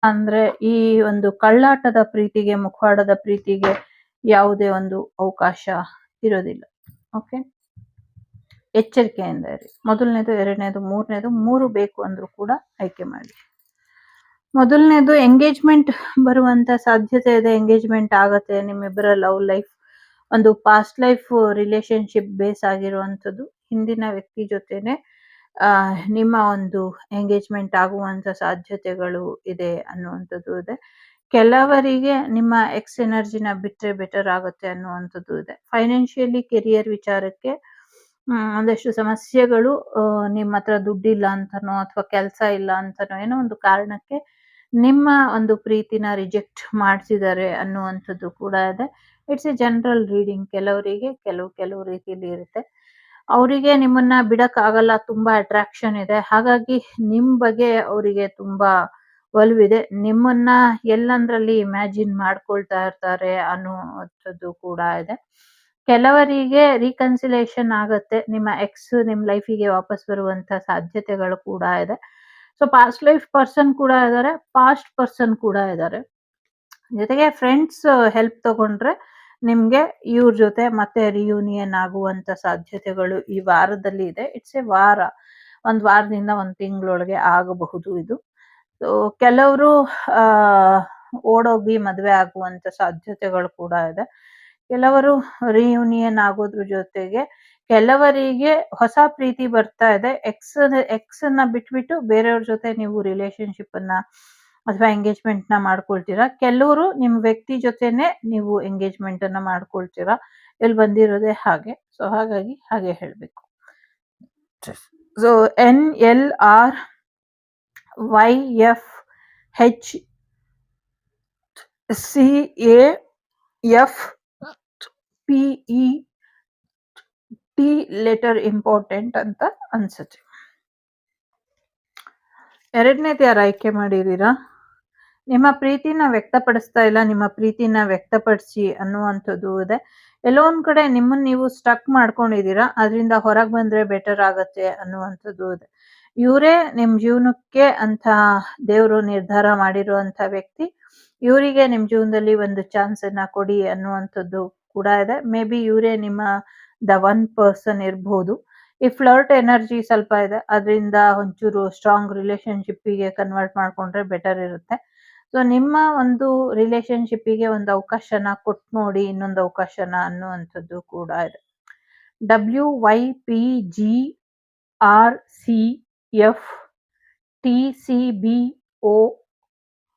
ಅಂದ್ರೆ ಈ ಒಂದು ಕಳ್ಳಾಟದ ಪ್ರೀತಿಗೆ, ಮುಖವಾಡದ ಪ್ರೀತಿಗೆ ಯಾವುದೇ ಒಂದು ಅವಕಾಶ ಇರೋದಿಲ್ಲ. ಓಕೆ, ಎಚ್ಚರಿಕೆಯಿಂದ ಇರಿ. ಮೊದಲನೇದು, ಎರಡನೇದು, ಮೂರನೇದು, ಮೂರು ಬೇಕು ಅಂದ್ರೂ ಕೂಡ ಆಯ್ಕೆ ಮಾಡಿ. ಮೊದಲನೇದು ಎಂಗೇಜ್ಮೆಂಟ್ ಬರುವಂತ ಸಾಧ್ಯತೆ ಇದೆ. ಎಂಗೇಜ್ಮೆಂಟ್ ಆಗತ್ತೆ. ನಿಮ್ಮಿಬ್ಬರ ಲವ್ ಲೈಫ್ ಒಂದು ಪಾಸ್ಟ್ ಲೈಫ್ ರಿಲೇಶನ್ಶಿಪ್ ಬೇಸ್ ಆಗಿರುವಂಥದ್ದು. ಹಿಂದಿನ ವ್ಯಕ್ತಿ ಜೊತೆನೆ ನಿಮ್ಮ ಒಂದು ಎಂಗೇಜ್ಮೆಂಟ್ ಆಗುವಂತ ಸಾಧ್ಯತೆಗಳು ಇದೆ ಅನ್ನುವಂಥದ್ದು ಇದೆ. ಕೆಲವರಿಗೆ ನಿಮ್ಮ ಎಕ್ಸ್ ಎನರ್ಜಿನ ಬಿಟ್ರೆ ಬೆಟರ್ ಆಗುತ್ತೆ ಅನ್ನುವಂಥದ್ದು ಇದೆ. ಫೈನಾನ್ಷಿಯಲಿ ಕೆರಿಯರ್ ವಿಚಾರಕ್ಕೆ ಒಂದಷ್ಟು ಸಮಸ್ಯೆಗಳು, ನಿಮ್ಮ ಹತ್ರ ದುಡ್ಡಿಲ್ಲ ಅಂತನೋ ಅಥವಾ ಕೆಲಸ ಇಲ್ಲ ಅಂತನೋ ಏನೋ ಒಂದು ಕಾರಣಕ್ಕೆ ನಿಮ್ಮ ಒಂದು ಪ್ರೀತಿನ ರಿಜೆಕ್ಟ್ ಮಾಡ್ತಿದ್ದಾರೆ ಅನ್ನುವಂಥದ್ದು ಕೂಡ ಇದೆ. It's A general reading. ಕೆಲವರಿಗೆ ಕೆಲವು ರೀತಿಯಲ್ಲಿ ಇರುತ್ತೆ. ಅವರಿಗೆ ನಿಮ್ಮನ್ನ ಬಿಡಕ್ಕಾಗಲ್ಲ, ತುಂಬಾ ಅಟ್ರಾಕ್ಷನ್ ಇದೆ. ಹಾಗಾಗಿ ನಿಮ್ ಬಗ್ಗೆ ಅವರಿಗೆ ತುಂಬಾ ಒಲವಿದೆ. ನಿಮ್ಮನ್ನ ಎಲ್ಲಂದ್ರಲ್ಲಿ ಇಮ್ಯಾಜಿನ್ ಮಾಡ್ಕೊಳ್ತಾ ಇರ್ತಾರೆ ಅನ್ನುವಂಥದ್ದು ಕೂಡ ಇದೆ. ಕೆಲವರಿಗೆ ರೀಕನ್ಸಿಲೇಷನ್ ಆಗತ್ತೆ. ನಿಮ್ಮ ಎಕ್ಸ್ ನಿಮ್ ಲೈಫಿಗೆ ವಾಪಸ್ ಬರುವಂತ ಸಾಧ್ಯತೆಗಳು ಕೂಡ ಇದೆ. ಸೊ ಪಾಸ್ಟ್ ಲೈಫ್ ಪರ್ಸನ್ ಕೂಡ ಇದ್ದಾರೆ, ಪಾಸ್ಟ್ ಪರ್ಸನ್ ಕೂಡ ಇದ್ದಾರೆ. ಜೊತೆಗೆ ಫ್ರೆಂಡ್ಸ್ ಹೆಲ್ಪ್ ತಗೊಂಡ್ರೆ ನಿಮ್ಗೆ ಇವ್ರ ಜೊತೆ ಮತ್ತೆ ರಿಯೂನಿಯನ್ ಆಗುವಂತ ಸಾಧ್ಯತೆಗಳು ಈ ವಾರದಲ್ಲಿ ಇದೆ. ಇಟ್ಸ್ ಎ ವಾರ. ಒಂದ್ ವಾರದಿಂದ ಒಂದ್ ತಿಂಗಳೊಳಗೆ ಆಗಬಹುದು ಇದು. ಸೊ ಕೆಲವರು ಓಡೋಗಿ ಮದ್ವೆ ಆಗುವಂತ ಸಾಧ್ಯತೆಗಳು ಕೂಡ ಇದೆ. ಕೆಲವರು ರಿಯೂನಿಯನ್ ಆಗೋದ್ರ ಜೊತೆಗೆ ಕೆಲವರಿಗೆ ಹೊಸ ಪ್ರೀತಿ ಬರ್ತಾ ಇದೆ. ಎಕ್ಸ್ ನ ಬಿಟ್ಬಿಟ್ಟು ಬೇರೆಯವ್ರ ಜೊತೆ ನೀವು ರಿಲೇಶನ್ಶಿಪ್ ಅನ್ನ ಅಥವಾ ಎಂಗೇಜ್ಮೆಂಟ್ ನ ಮಾಡ್ಕೊಳ್ತೀರಾ. ಕೆಲವರು ನಿಮ್ ವ್ಯಕ್ತಿ ಜೊತೆನೆ ನೀವು ಎಂಗೇಜ್ಮೆಂಟ್ ಅನ್ನ ಮಾಡ್ಕೊಳ್ತೀರಾ. ಇಲ್ಲಿ ಬಂದಿರೋದೇ ಹಾಗೆ. ಸೊ ಹಾಗಾಗಿ ಹಾಗೆ ಹೇಳ್ಬೇಕು. ಸೊ NLRYFHCAFPET ಲೆಟರ್ ಇಂಪಾರ್ಟೆಂಟ್ ಅಂತ ಅನ್ಸುತ್ತೆ. ಎರಡನೇದು ಯಾರು ಆಯ್ಕೆ ಮಾಡಿದೀರಾ? ನಿಮ್ಮ ಪ್ರೀತಿನ ವ್ಯಕ್ತಪಡಿಸ್ತಾ ಇಲ್ಲ, ನಿಮ್ಮ ಪ್ರೀತಿನ ವ್ಯಕ್ತಪಡಿಸಿ ಅನ್ನುವಂಥದ್ದು ಇದೆ. ಎಲ್ಲೋ ಒಂದ್ ಕಡೆ ನಿಮ್ಮನ್ನ ನೀವು ಸ್ಟಕ್ ಮಾಡ್ಕೊಂಡಿದೀರಾ, ಅದರಿಂದ ಹೊರಗೆ ಬಂದ್ರೆ ಬೆಟರ್ ಆಗತ್ತೆ ಅನ್ನುವಂಥದ್ದು ಇದೆ. ಇವರೇ ನಿಮ್ ಜೀವನಕ್ಕೆ ಅಂತ ದೇವರು ನಿರ್ಧಾರ ಮಾಡಿರುವಂತ ವ್ಯಕ್ತಿ. ಇವರಿಗೆ ನಿಮ್ ಜೀವನದಲ್ಲಿ ಒಂದು ಚಾನ್ಸ್ ಅನ್ನ ಕೊಡಿ ಅನ್ನುವಂಥದ್ದು ಕೂಡ ಇದೆ. ಮೇ ಬಿ ಇವರೇ ನಿಮ್ಮ ದ ಒನ್ ಪರ್ಸನ್ ಇರ್ಬೋದು. ಈ ಫ್ಲರ್ಟ್ ಎನರ್ಜಿ ಸ್ವಲ್ಪ ಇದೆ, ಅದರಿಂದ ಒಂಚೂರು ಸ್ಟ್ರಾಂಗ್ ರಿಲೇಶನ್ಶಿಪ್ಪಿಗೆ ಕನ್ವರ್ಟ್ ಮಾಡ್ಕೊಂಡ್ರೆ ಬೆಟರ್ ಇರುತ್ತೆ. ಸೊ ನಿಮ್ಮ ಒಂದು ರಿಲೇಶನ್ಶಿಪ್ಪಿಗೆ ಒಂದು ಅವಕಾಶನ ಕೊಟ್ಟು ನೋಡಿ, ಇನ್ನೊಂದು ಅವಕಾಶನ ಅನ್ನುವಂಥದ್ದು ಕೂಡ ಇದೆ. WYPGRCFTCBO